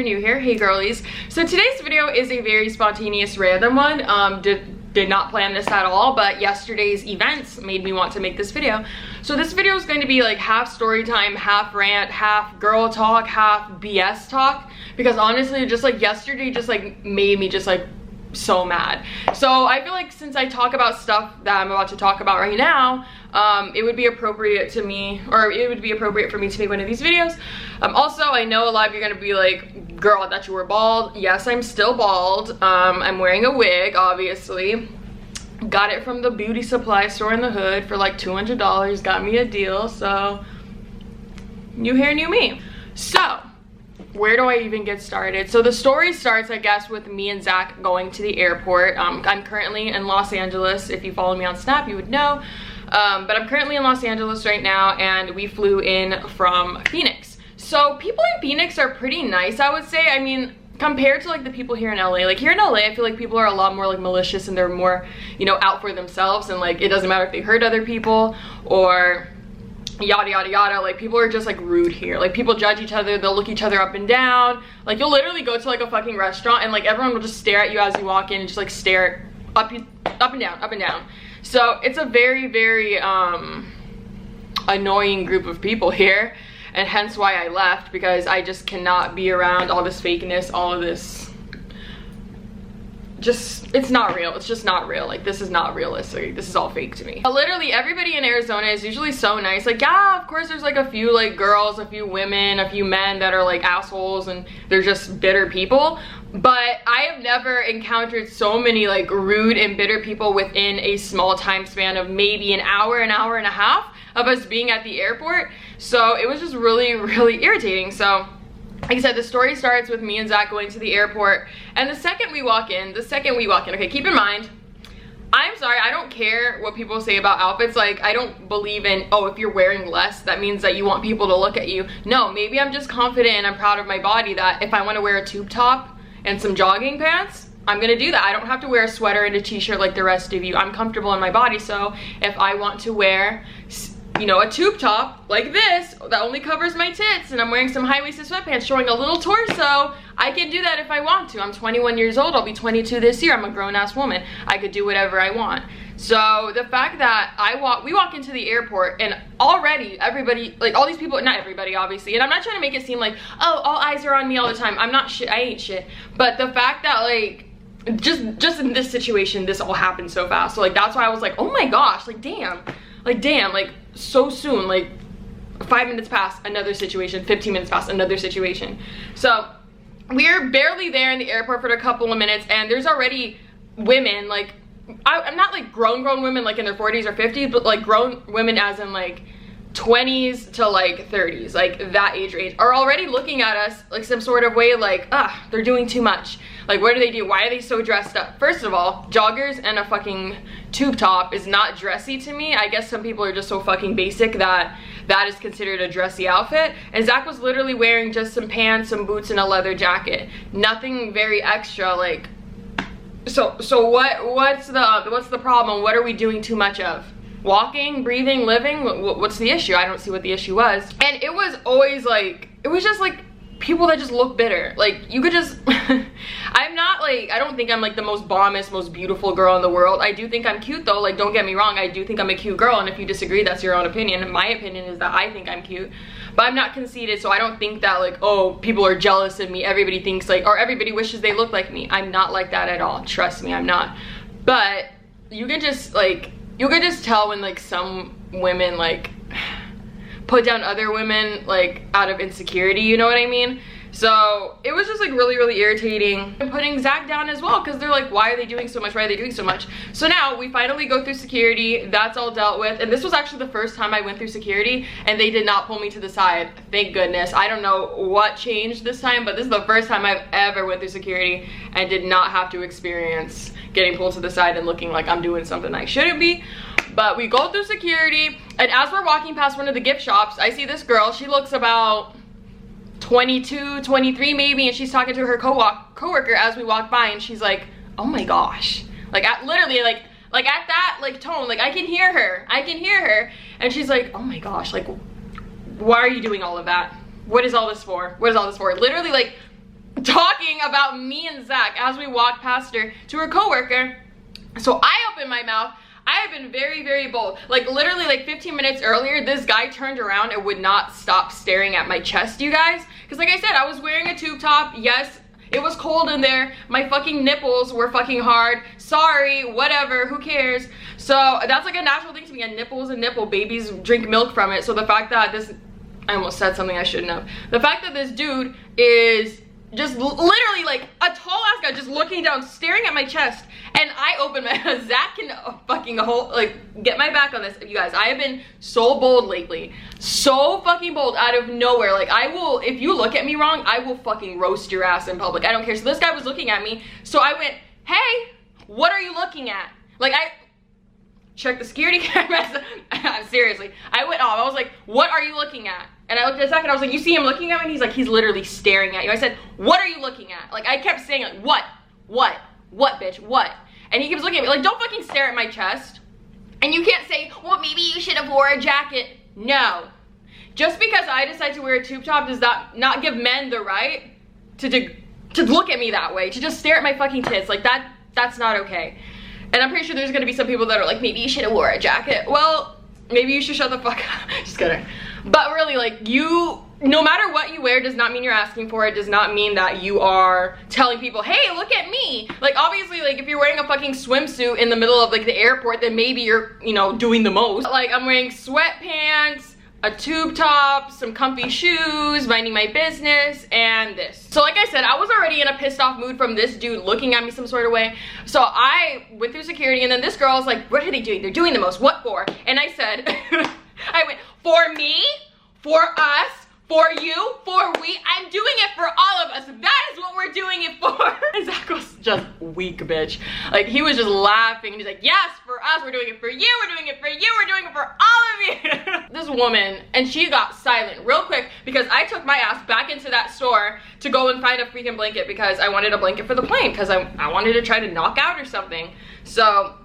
new here, hey girlies. So today's video is a very spontaneous random one. Did not plan this at all, but yesterday's events made me want to make this video. So this video is going to be like half story time, half rant, half girl talk, half BS talk, because honestly just like yesterday just like made me just like so mad. So I feel like since I talk about stuff that I'm about to talk about right now, it would be appropriate to me, or it would be appropriate for me to make one of these videos. Also, I know a lot of you are gonna be like, girl, I thought you were bald. Yes, I'm still bald. I'm wearing a wig, obviously. Got it from the beauty supply store in the hood for like $200. Got me a deal, so new hair, new me. So where do I even get started? So the story starts, I guess, with me and Zach going to the airport. I'm currently in Los Angeles. If you follow me on Snap, you would know. But I'm currently in Los Angeles right now, and we flew in from Phoenix. So people in Phoenix are pretty nice, I would say. I mean, compared to like the people here in LA. Like here in LA, I feel like people are a lot more like malicious, and they're more, you know, out for themselves, and like it doesn't matter if they hurt other people or yada yada yada. Like people are just like rude here. Like people judge each other, they'll look each other up and down. Like you'll literally go to like a fucking restaurant and like everyone will just stare at you as you walk in and just like stare up and down. So it's a very, very annoying group of people here, and hence why I left, because I just cannot be around all this fakeness, all of this. Just, it's not real. It's just not real. Like this is not realistic. This is all fake to me. Literally everybody in Arizona is usually so nice. Like yeah, of course there's like a few like girls, a few women, a few men that are like assholes and they're just bitter people. But I have never encountered so many like rude and bitter people within a small time span of maybe an hour and a half of us being at the airport. So it was just really, really irritating. So like I said, the story starts with me and Zach going to the airport, and the second we walk in, okay, keep in mind, I'm sorry, I don't care what people say about outfits. Like, I don't believe in, oh, if you're wearing less, that means that you want people to look at you. No, maybe I'm just confident and I'm proud of my body that if I want to wear a tube top and some jogging pants, I'm gonna do that. I don't have to wear a sweater and a t-shirt like the rest of you. I'm comfortable in my body, so if I want to wear, you know, a tube top like this that only covers my tits, and I'm wearing some high-waisted sweatpants showing a little torso, I can do that if I want to. I'm 21 years old, I'll be 22 this year. I'm a grown-ass woman. I could do whatever I want. So the fact that we walk into the airport and already everybody, like all these people, not everybody obviously, and I'm not trying to make it seem like, oh, all eyes are on me all the time. I'm not shit, I ain't shit. But the fact that like, just in this situation, this all happened so fast. So like, that's why I was like, oh my gosh, like damn, like so soon, like 5 minutes past, another situation, 15 minutes past, another situation. So we're barely there in the airport for a couple of minutes, and there's already women, like, I'm not like grown women like in their 40s or 50s, but like grown women as in like 20s to like 30s, like that age range, are already looking at us like some sort of way like, they're doing too much. Like, what do they do? Why are they so dressed up? First of all, joggers and a fucking tube top is not dressy to me. I guess some people are just so fucking basic that that is considered a dressy outfit. And Zach was literally wearing just some pants, some boots, and a leather jacket. Nothing very extra, like, so what's the problem? What are we doing too much of? Walking, breathing, living? What's the issue? I don't see what the issue was. And it was always like, it was just like people that just look bitter. Like you could just I'm not like, I don't think I'm like the most bombest, most beautiful girl in the world. I do think I'm cute though, like don't get me wrong, I do think I'm a cute girl, and if you disagree, that's your own opinion. My opinion is that I think I'm cute, but I'm not conceited, so I don't think that like, oh, people are jealous of me, everybody thinks like, or everybody wishes they look like me. I'm not like that at all, trust me, I'm not. But you can just like, you can just tell when like some women like put down other women like out of insecurity, you know what I mean? So it was just like really, really irritating. And putting Zach down as well, because they're like, why are they doing so much? Why are they doing so much? So now we finally go through security, that's all dealt with. And this was actually the first time I went through security and they did not pull me to the side, thank goodness. I don't know what changed this time, but this is the first time I've ever went through security and did not have to experience getting pulled to the side and looking like I'm doing something I shouldn't be. But we go through security, and as we're walking past one of the gift shops, I see this girl. She looks about 22, 23 maybe, and she's talking to her coworker as we walk by, and she's like, oh my gosh. Like, literally, like at that, like, tone, like, I can hear her. And she's like, oh my gosh, like, why are you doing all of that? What is all this for? What is all this for? Literally, like, talking about me and Zach as we walked past her to her coworker. So I opened my mouth. I have been very, very bold. Like literally like 15 minutes earlier, this guy turned around and would not stop staring at my chest, you guys. Because like I said, I was wearing a tube top. Yes, it was cold in there. My fucking nipples were fucking hard. Sorry, whatever, who cares? So that's like a natural thing to me. A nipple is a nipple. Babies drink milk from it. So the fact that this, I almost said something I shouldn't have. The fact that this dude is just literally like a tall ass guy just looking down, staring at my chest, and I open my, Zach can fucking hold, like, get my back on this, you guys. I have been so bold lately, so fucking bold out of nowhere. Like I will, if you look at me wrong, I will fucking roast your ass in public. I don't care. So this guy was looking at me, so I went, hey, what are you looking at? Like I checked the security cameras. Seriously, I went off. I was like, what are you looking at? And I looked at Zach and I was like, you see him looking at me? And he's like, he's literally staring at you. I said, what are you looking at? Like I kept saying like, what, bitch, what? And he keeps looking at me like, don't fucking stare at my chest. And you can't say, well, maybe you should have wore a jacket. No. Just because I decide to wear a tube top does not give men the right to look at me that way, to just stare at my fucking tits. Like that's not okay. And I'm pretty sure there's gonna be some people that are like, maybe you should have wore a jacket. Well, maybe you should shut the fuck up. Just kidding. But really, like, you, no matter what you wear does not mean you're asking for it, does not mean that you are telling people, hey, look at me. Like, obviously, like, if you're wearing a fucking swimsuit in the middle of, like, the airport, then maybe you're, you know, doing the most. Like, I'm wearing sweatpants, a tube top, some comfy shoes, minding my business, and this. So like I said, I was already in a pissed off mood from this dude looking at me some sort of way. So I went through security, and then this girl was like, what are they doing? They're doing the most. What for? And I said, I went, for me, for us, for you, for we. I'm doing it for all of us. That is what we're doing it for. And Zach was just weak, bitch. Like, he was just laughing. And he's like, yes, for us. We're doing it for you. We're doing it for you. We're doing it for all of you. This woman, and she got silent real quick because I took my ass back into that store to go and find a freaking blanket because I wanted a blanket for the plane because I wanted to try to knock out or something. So,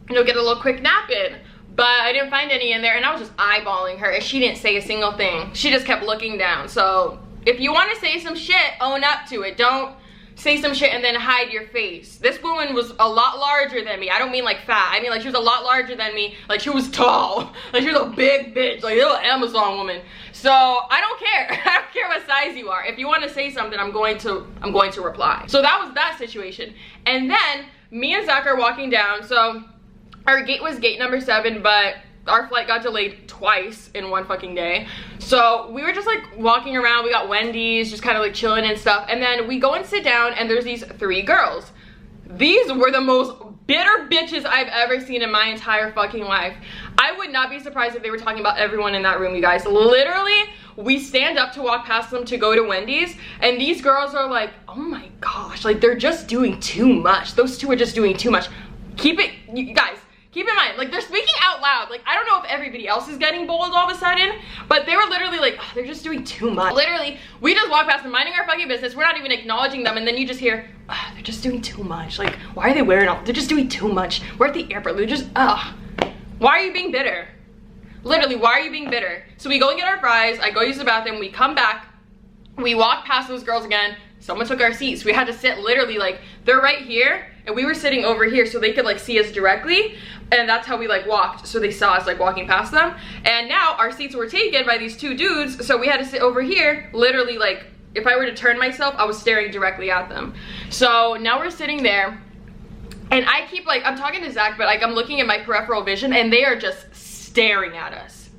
you know, get a little quick nap in. But I didn't find any in there, and I was just eyeballing her, and she didn't say a single thing. She just kept looking down. So if you want to say some shit, own up to it. Don't say some shit and then hide your face. This woman was a lot larger than me. I don't mean like fat. I mean like she was a lot larger than me. Like she was tall. Like she was a big bitch. Like a little Amazon woman. So I don't care. I don't care what size you are. If you want to say something, I'm going to reply. So that was that situation. And then me and Zach are walking down. So our gate was gate number 7, but our flight got delayed twice in one fucking day. So we were just like walking around. We got Wendy's, just kind of like chilling and stuff. And then we go and sit down, and there's these 3 girls. These were the most bitter bitches I've ever seen in my entire fucking life. I would not be surprised if they were talking about everyone in that room, you guys. Literally, we stand up to walk past them to go to Wendy's, and these girls are like, oh my gosh, like they're just doing too much. Those 2 are just doing too much. Keep it, you guys, keep in mind, like they're speaking out loud. Like I don't know if everybody else is getting bold all of a sudden, but they were literally like, oh, they're just doing too much. Literally, we just walk past them minding our fucking business. We're not even acknowledging them, and then you just hear, oh, they're just doing too much. Like, why are they wearing all? They're just doing too much. We're at the airport. They're just, why are you being bitter? Literally, why are you being bitter? So we go and get our fries. I go use the bathroom. We come back. We walk past those girls again. Someone took our seats. We had to sit literally like, they're right here, and we were sitting over here so they could like see us directly, and that's how we like walked, so they saw us like walking past them. And now our seats were taken by these 2 dudes, so we had to sit over here, literally like, if I were to turn myself, I was staring directly at them. So now we're sitting there, and I keep like, I'm talking to Zach, but like I'm looking at my peripheral vision, and they are just staring at us.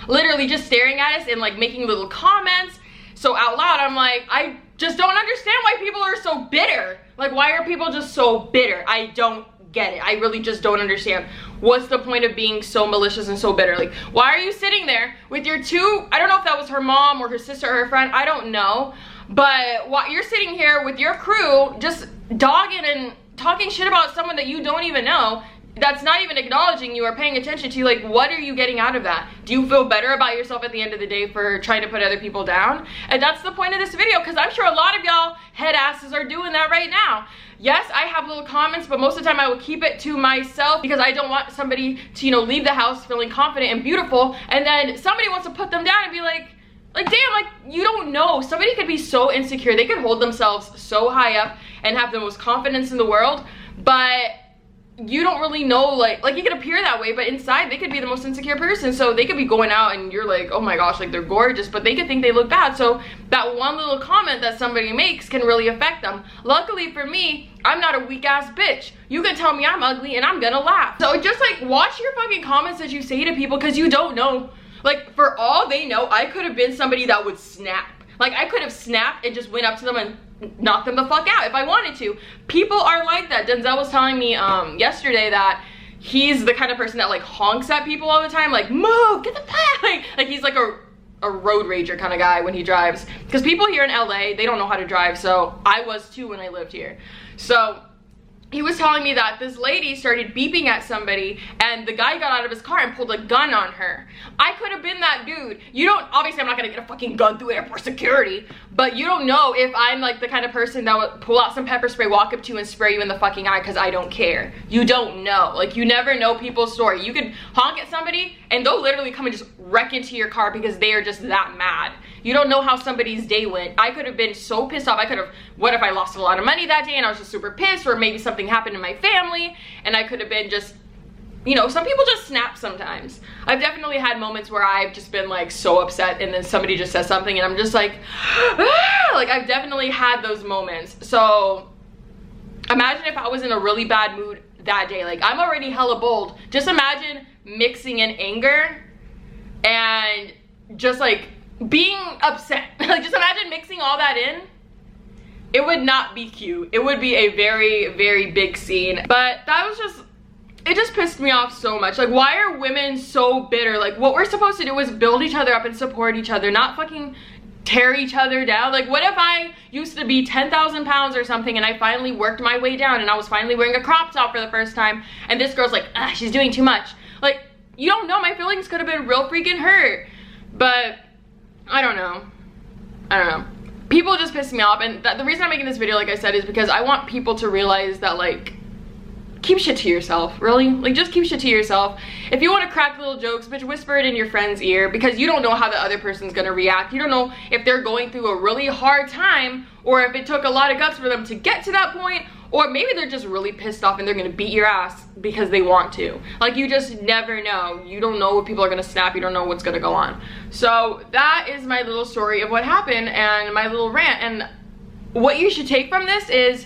Literally just staring at us and like making little comments. So out loud, I'm like, I just don't understand why people are so bitter. Like, why are people just so bitter? I don't get it. I really just don't understand. What's the point of being so malicious and so bitter? Like, why are you sitting there with your 2, I don't know if that was her mom or her sister or her friend, I don't know. But while you're sitting here with your crew, just dogging and talking shit about someone that you don't even know, that's not even acknowledging you or paying attention to you, like, what are you getting out of that? Do you feel better about yourself at the end of the day for trying to put other people down? And that's the point of this video, because I'm sure a lot of y'all head asses are doing that right now. Yes, I have little comments, but most of the time I will keep it to myself because I don't want somebody to, you know, leave the house feeling confident and beautiful, and then somebody wants to put them down and be like, Like, damn, like, you don't know. Somebody could be so insecure. They could hold themselves so high up and have the most confidence in the world, but you don't really know, like you could appear that way, but inside they could be the most insecure person. So they could be going out and you're like, oh my gosh, like, they're gorgeous, but they could think they look bad. So that one little comment that somebody makes can really affect them. Luckily for me, I'm not a weak ass bitch. You can tell me I'm ugly and I'm gonna laugh. So just like, watch your fucking comments that you say to people, because you don't know. Like, for all they know, I could have been somebody that would snap. Like, I could have snapped and just went up to them and knocked them the fuck out if I wanted to. People are like that. Denzel was telling me yesterday that he's the kind of person that like honks at people all the time, like, move, get the fuck, like he's like a road rager kind of guy when he drives. Because people here in LA, they don't know how to drive, so I was too when I lived here. So he was telling me that this lady started beeping at somebody and the guy got out of his car and pulled a gun on her. I could have been that dude. You don't, obviously I'm not gonna get a fucking gun through airport security, but you don't know if I'm like the kind of person that would pull out some pepper spray, walk up to you and spray you in the fucking eye because I don't care. You don't know. Like, you never know people's story. You could honk at somebody and they'll literally come and just wreck into your car because they are just that mad. You don't know how somebody's day went. I could have been so pissed off. I could have, what if I lost a lot of money that day and I was just super pissed, or maybe something happened in my family and I could have been just, you know, some people just snap sometimes. I've definitely had moments where I've just been like so upset and then somebody just says something and I'm just like, ah! Like, I've definitely had those moments. So imagine if I was in a really bad mood that day. Like, I'm already hella bold. Just imagine mixing in anger and just like being upset. Like, just imagine mixing all that in. It would not be cute. It would be a very, very big scene. But that was just, it just pissed me off so much. Like, why are women so bitter? Like, what we're supposed to do is build each other up and support each other, not fucking tear each other down. Like, what if I used to be 10,000 pounds or something and I finally worked my way down and I was finally wearing a crop top for the first time and this girl's like, ah, she's doing too much. Like, you don't know, my feelings could have been real freaking hurt. But I don't know. People just piss me off, and the reason I'm making this video, like I said, is because I want people to realize that, like, keep shit to yourself, really. Like, just keep shit to yourself. If you want to crack little jokes, bitch, whisper it in your friend's ear, because you don't know how the other person's gonna react. You don't know if they're going through a really hard time, or if it took a lot of guts for them to get to that point, or maybe they're just really pissed off and they're gonna beat your ass because they want to. Like, you just never know. You don't know if people are gonna snap. You don't know what's gonna go on. So that is my little story of what happened and my little rant. And what you should take from this is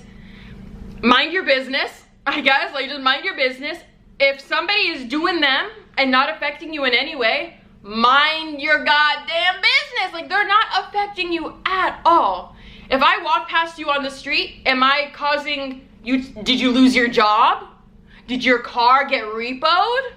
mind your business, I guess. Like, just mind your business. If somebody is doing them and not affecting you in any way, mind your goddamn business. Like, they're not affecting you at all. If I walk past you on the street, am I causing you, did you lose your job? Did your car get repoed?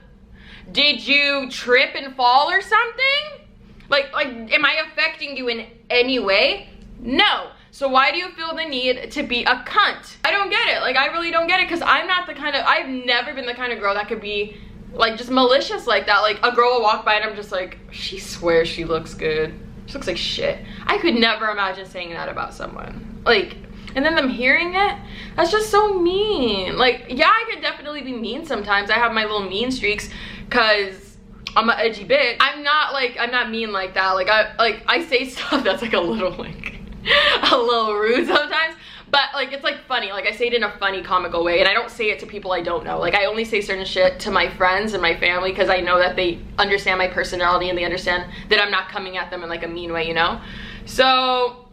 Did you trip and fall or something? Like, am I affecting you in any way? No. So why do you feel the need to be a cunt? I don't get it. Like, I really don't get it, because I'm not the kind of, I've never been the kind of girl that could be like just malicious like that. Like, a girl will walk by and I'm just like, she swears she looks good. She looks like shit. I could never imagine saying that about someone. Like, and then them hearing it, that's just so mean. Like, yeah, I could definitely be mean sometimes. I have my little mean streaks because I'm an edgy bitch. I'm not mean like that. Like, I say stuff that's like a little like a little rude sometimes. But like, it's like funny. Like, I say it in a funny, comical way, and I don't say it to people I don't know. Like, I only say certain shit to my friends and my family because I know that they understand my personality and they understand that I'm not coming at them in like a mean way, you know? So,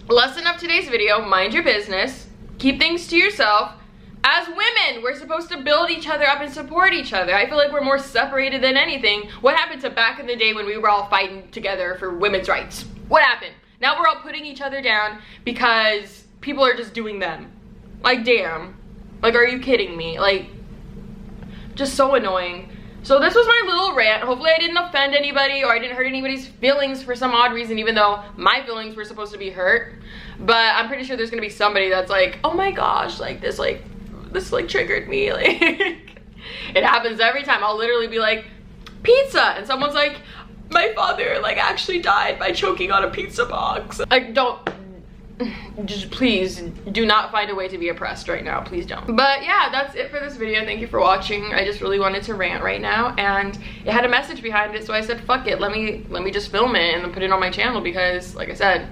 lesson of today's video, mind your business, keep things to yourself. As women, we're supposed to build each other up and support each other. I feel like we're more separated than anything. What happened to back in the day when we were all fighting together for women's rights? What happened? Now we're all putting each other down because people are just doing them. Like, damn. Like, are you kidding me? Like, just so annoying. So this was my little rant. Hopefully I didn't offend anybody or I didn't hurt anybody's feelings for some odd reason, even though my feelings were supposed to be hurt. But I'm pretty sure there's gonna be somebody that's like, oh my gosh, like this triggered me. Like, it happens every time. I'll literally be like, pizza, and someone's like, my father like actually died by choking on a pizza box. Like, don't just please do not find a way to be oppressed right now. Please don't. But yeah, that's it for this video. Thank you for watching. I just really wanted to rant right now, and it had a message behind it, so I said fuck it, let me just film it and then put it on my channel, because like I said,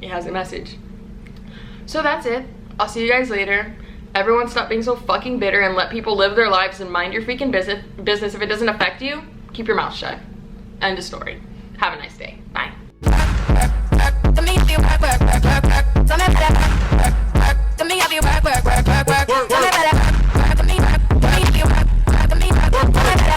it has a message. So that's it. I'll see you guys later. Everyone stop being so fucking bitter and let people live their lives and mind your freaking business. If it doesn't affect you, keep your mouth shut. End of story. Have a nice day.